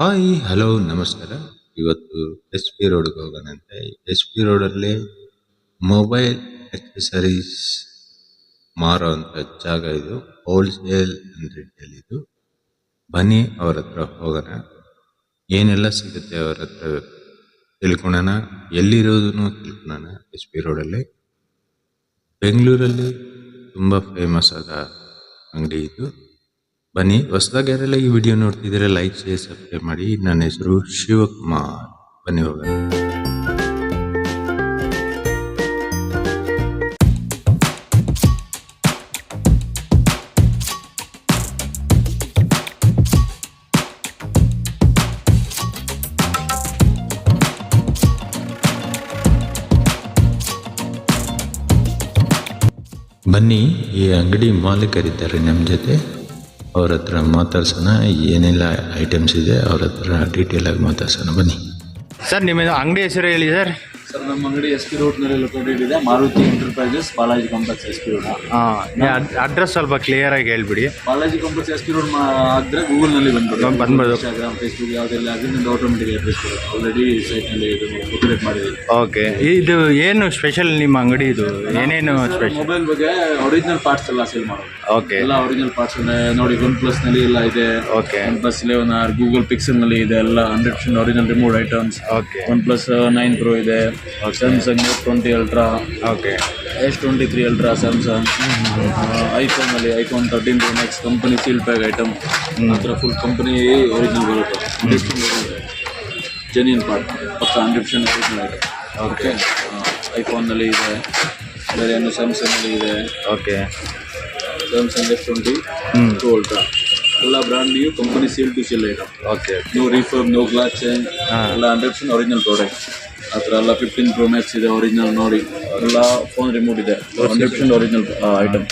Hi hello ನಮಸ್ಕಾರ. ಇವತ್ತು S P ರೋಡ್ಗೆ ಹೋಗೋಣಂತೆ. ಎಸ್ ಪಿ ರೋಡಲ್ಲಿ ಮೊಬೈಲ್ ಅಕ್ಸೆಸರೀಸ್ ಮಾರೋಂಥ ಜಾಗ ಇದು. ಹೋಲ್ಸೇಲ್ ಅಂಡ್ ರಿಟೇಲ್ ಇದು. ಬನ್ನಿ ಅವ್ರ ಹತ್ರ ಹೋಗೋಣ. ಏನೆಲ್ಲ ಸಿಗುತ್ತೆ ಅವ್ರ ಹತ್ರ ತಿಳ್ಕೊಳೋಣ. ಎಲ್ಲಿರೋದನ್ನು ತಿಳ್ಕೊಳೋಣ. ಎಸ್ ಪಿ ರೋಡಲ್ಲಿ ಬೆಂಗಳೂರಲ್ಲಿ ತುಂಬ ಫೇಮಸ್ ಆದ ಅಂಗಡಿ ಇದು. ಬನ್ನಿ, ಹೊಸದಾಗಿ ಯಾರೆಲ್ಲ ಈ ವಿಡಿಯೋ ನೋಡ್ತಿದ್ರೆ ಲೈಕ್ ಶೇರ್ ಸಬ್ಸ್ಕ್ರೈಬ್ ಮಾಡಿ. ನನ್ನ ಹೆಸರು ಶಿವಕುಮಾರ್. ಬನ್ನಿ ಹೋಗೋಣ. ಬನ್ನಿ, ಈ ಅಂಗಡಿ ಮಾಲೀಕರಿದ್ದಾರೆ ನಮ್ಮ ಜೊತೆ. ಅವ್ರ ಹತ್ರ ಮಾತಾಡ್ಸೋಣ. ಏನೆಲ್ಲ ಐಟಮ್ಸ್ ಇದೆ ಅವ್ರ ಹತ್ರ ಡೀಟೇಲ್ ಆಗಿ ಮಾತಾಡ್ಸೋಣ. ಬನ್ನಿ ಸರ್, ನಿಮ್ಮ ಅಂಗಡಿ ಹೆಸರು ಹೇಳಿ ಸರ್. ಸರ್, ನಮ್ಮ ಅಂಗಡಿ ಎಸ್ ಪಿ ರೋಡ್ನಲ್ಲಿ ಲೊಕೇಟೆಡ್ ಇದೆ. Maruti Enterprises, Balaji Complex, S P Road. Address ಸ್ವಲ್ಪ ಕ್ಲಿಯರ್ ಆಗಿ ಹೇಳ್ಬಿಡಿ. Balaji Complex S P Road ಆದರೆ ಗೂಗಲ್ನಲ್ಲಿ ಬಂದ್ಬೋದು. ಇನ್ಸ್ಟಾಗ್ರಾಮ್, ಫೇಸ್ಬುಕ್ ಯಾವುದೆಲ್ಲ ಆಗಲಿ ನಿಮ್ದು ಆಟೋಮೆಟಿಕ್ ಅಡ್ರೆಸ್ ಆಲ್ರೆಡಿ ಸೈಟ್ನಲ್ಲಿ ಕ್ರಿಯೇಟ್ ಮಾಡಿದ್ದೀವಿ. ಓಕೆ, ಇದು ಏನು ಸ್ಪೆಷಲ್ ನಿಮ್ಮ ಅಂಗಡಿ? ಇದು ಏನೇನು ಸ್ಪೆಷಲ್? ಮೊಬೈಲ್ ಬಗ್ಗೆ ಒರಿಜಿನಲ್ ಪಾರ್ಟ್ಸ್ ಎಲ್ಲ ಸೇಲ್ ಮಾಡೋದು. ಓಕೆ, ಎಲ್ಲ ಒರಿಜಿನಲ್ ಪಾರ್ಟ್ಸ್ ನೋಡಿ. ಒನ್ ಪ್ಲಸ್ನಲ್ಲಿ ಎಲ್ಲ ಇದೆ. Okay, OnePlus 11R, Google ಪಿಕ್ಸೆಲ್ನಲ್ಲಿ ಇದೆ. ಎಲ್ಲ 100% original remove items. Okay, OnePlus 9 Pro ಇದೆ. Samsung S20 Ultra, okay, S23 Ultra Samsung. ಐಫೋನಲ್ಲಿ iPhone 13 Pro Max company seal pack item. ಮಾತ್ರ ಫುಲ್ ಕಂಪನಿ ಒರಿಜಿನಲ್ ಬರುತ್ತೆ. ಜೆನ್ಯೂನ್ ಪಾರ್ಟ್, ಪಕ್ಕ 100% original item. Okay, ಐಫೋನ್ನಲ್ಲಿ ಇದೆ. ಬೇರೆ ಏನು ಸ್ಯಾಮ್ಸಂಗ್ನಲ್ಲಿ ಇದೆ. ಓಕೆ, ಸ್ಯಾಮ್ಸಂಗ್ S22 Ultra ಎಲ್ಲ brand new company seal to seal item. Okay, no refurb, no glass change, ಎಲ್ಲ 100% ಒರಿಜಿನಲ್ ಪ್ರಾಡಕ್ಟ್. ಆ ಥರ ಎಲ್ಲ 15 Pro Max ಇದೆ ಒರಿಜಿನಲ್ ನೋಡಿ. ಎಲ್ಲ ಫೋನ್ ರಿಮೋಟ್ ಇದೆ, 100% ಒರಿಜಿನಲ್ ಐಟಮ್.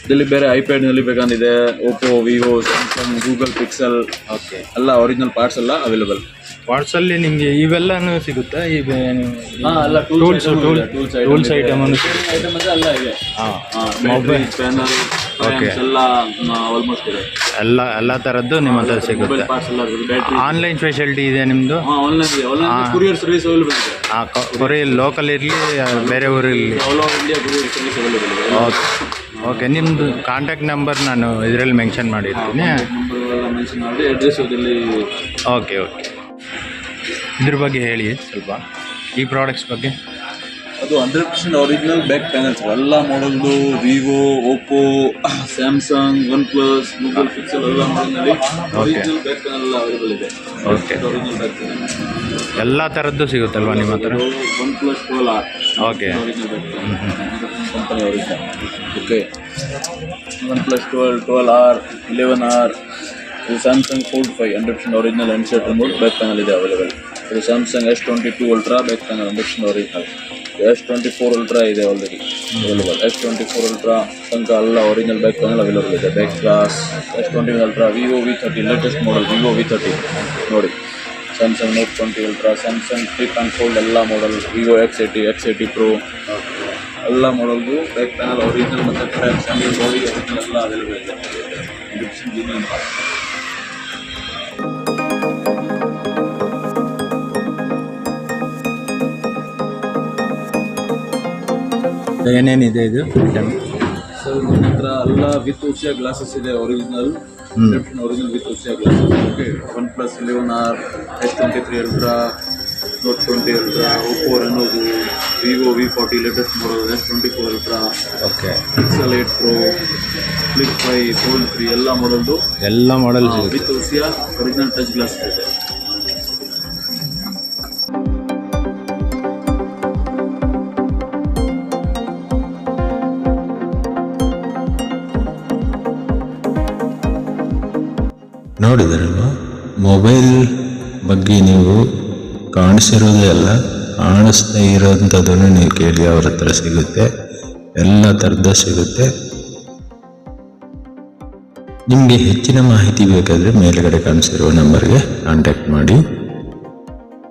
ಇದರಲ್ಲಿ ಬೇರೆ ಐಪ್ಯಾಡ್ನಲ್ಲಿ ಬೇಕಂದಿದೆ. Oppo, Vivo, Samsung, Google Pixel, okay, ಎಲ್ಲ ಒರಿಜಿನಲ್ ಪಾರ್ಟ್ಸ್ ಎಲ್ಲ ಅವೈಲೇಬಲ್. ಪಾರ್ಟ್ಸಲ್ಲಿ ನಿಮಗೆ ಇವೆಲ್ಲನೂ ಸಿಗುತ್ತಾ? ಈಗ ಎಲ್ಲ ಟೂಲ್ಸ್ ಐಟಮ್ ಐಟಮ್ ಅಂದರೆ ಎಲ್ಲ ಇದೆ. ಮೊಬೈಲ್ ಪ್ಯಾನಲ್, ಎಲ್ಲ ಆಲ್ಮೋಸ್ಟ್ ಇದೆ. ಎಲ್ಲ ಥರದ್ದು ನಿಮ್ಮ ಹತ್ರ ಸಿಗುತ್ತೆ. ಪಾರ್ಟ್ಸ್ ಎಲ್ಲ ಬ್ಯಾಟ್ರಿ. ಆನ್ಲೈನ್ ಫೆಸಿಲಿಟಿ ಇದೆ ನಿಮ್ಮದು? ಆನ್ಲೈನ್ ಇದೆ. ಆನ್ಲೈನ್ ಕೊರಿಯರ್ ಸರ್ವಿಸ್ ಅವೈಲೇಬಲ್ ಇದೆ. ಕೊರಿಯರ್ ಲೋಕಲ್ ಇರಲಿ ಬೇರೆ ಊರಲ್ಲಿ all over India courier service available ಇದೆ. ಓಕೆ, ನಿಮ್ಮದು ಕಾಂಟ್ಯಾಕ್ಟ್ ನಂಬರ್ ನಾನು ಇದರಲ್ಲಿ ಮೆನ್ಷನ್ ಮಾಡಿರ್ತೀನಿ. ನಂಬರ್ ಎಲ್ಲ ಮೆನ್ಷನ್ ಮಾಡಿ ಅಡ್ರೆಸ್ ಅದರಲ್ಲಿ. ಓಕೆ, ಇದ್ರ ಬಗ್ಗೆ ಹೇಳಿ ಸ್ವಲ್ಪ, ಈ ಪ್ರಾಡಕ್ಟ್ಸ್ ಬಗ್ಗೆ. ಅದು 100% ಒರಿಜಿನಲ್ ಬ್ಯಾಕ್ ಪ್ಯಾನಲ್ಸ್. ಎಲ್ಲ ಮಾಡಲ್ದು Vivo, Oppo, Samsung, OnePlus, Google Pixel ಎಲ್ಲ ಮಾಡಲ್ನಲ್ಲಿ ಒರಿಜಿನಲ್ ಬ್ಯಾಕ್ ಪ್ಯಾನಲ್ ಎಲ್ಲ ಅವೈಲೇಬಲ್ ಇದೆ. ಓಕೆ, ಒರಿಜಿನಲ್ ಬ್ಯಾಕ್ ಪ್ಯಾನಲ್ ಎಲ್ಲ ಥರದ್ದು ಸಿಗುತ್ತಲ್ವಾ ನಿಮ್ಮ ಹತ್ರ? OnePlus 12R. Okay, original back panel company original. Okay, OnePlus 12R, 11R. ಇದು Samsung Fold 5 100% original handset remote back panel ಇದೆ ಅವೈಲೇಬಲ್. ಇದು Samsung S22 Ultra back panel 100% original. S24 Ultra ಇದೆ already available. S24 Ultra ತನಕ ಎಲ್ಲ original back panel available ಇದೆ. Back glass. S21 Ultra, Vivo V30 latest model, Vivo V30 ನೋಡಿ. Samsung Note 20 Ultra, Samsung Flip and Fold ಎಲ್ಲ model, Vivo X80 Pro ಎಲ್ಲ ಮಾಡಲ್ದು back panel original ಮತ್ತು ಟ್ರ್ಯಾಕ್ ಸ್ಯಾಂಡಲ್ ಬಾಡಿ ಒರಿಜಿನಲ್ ಎಲ್ಲ ಅವೈಲೇಬಲ್ ಇದೆ. ಏನೇನಿದೆ ಇದು ಐಟಮ್? ಸರ್, ನನ್ನ ಹತ್ರ ಎಲ್ಲ ವಿತ್ ಉಸಿಯಾ ಗ್ಲಾಸಸ್ ಇದೆ. Original original with OCA glasses. Okay, OnePlus 11R, S23 Ultra, Note 20 Ultra, Oppo ರೆನೋದು, Vivo V40 latest model, S24 Ultra, okay, Pixel 8 Pro, Flip 5, Fold 3 ಎಲ್ಲ ಮಾಡಲ್ದು ಎಲ್ಲ model with OCA original touch glass ಇದೆ. ನೋಡಿದ್ರಲ್ವ, mobile ಬಗ್ಗೆ ನೀವು ಕಾಣಿಸಿರೋದೇ ಅಲ್ಲ, ಕಾಣಿಸ್ತಾ ಇರೋಂಥದ್ದನ್ನು ನೀವು ಕೇಳಿ. ಅವ್ರ ಹತ್ರ ಸಿಗುತ್ತೆ, ಎಲ್ಲ ಥರದ್ದು ಸಿಗುತ್ತೆ. ನಿಮಗೆ ಹೆಚ್ಚಿನ ಮಾಹಿತಿ ಬೇಕಾದರೆ ಮೇಲ್ಗಡೆ ಕಾಣಿಸಿರೋ ನಂಬರ್ಗೆ ಕಾಂಟ್ಯಾಕ್ಟ್ ಮಾಡಿ.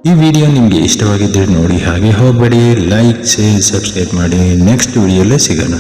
ಈ ವಿಡಿಯೋ ನಿಮಗೆ ಇಷ್ಟವಾಗಿದ್ದರೆ ನೋಡಿ, ಹಾಗೆ ಹೋಗಬೇಡಿ. ಲೈಕ್, ಶೇರ್, ಸಬ್ಸ್ಕ್ರೈಬ್ ಮಾಡಿ. ನೆಕ್ಸ್ಟ್ ವಿಡಿಯೋಲ್ಲೇ ಸಿಗೋಣ.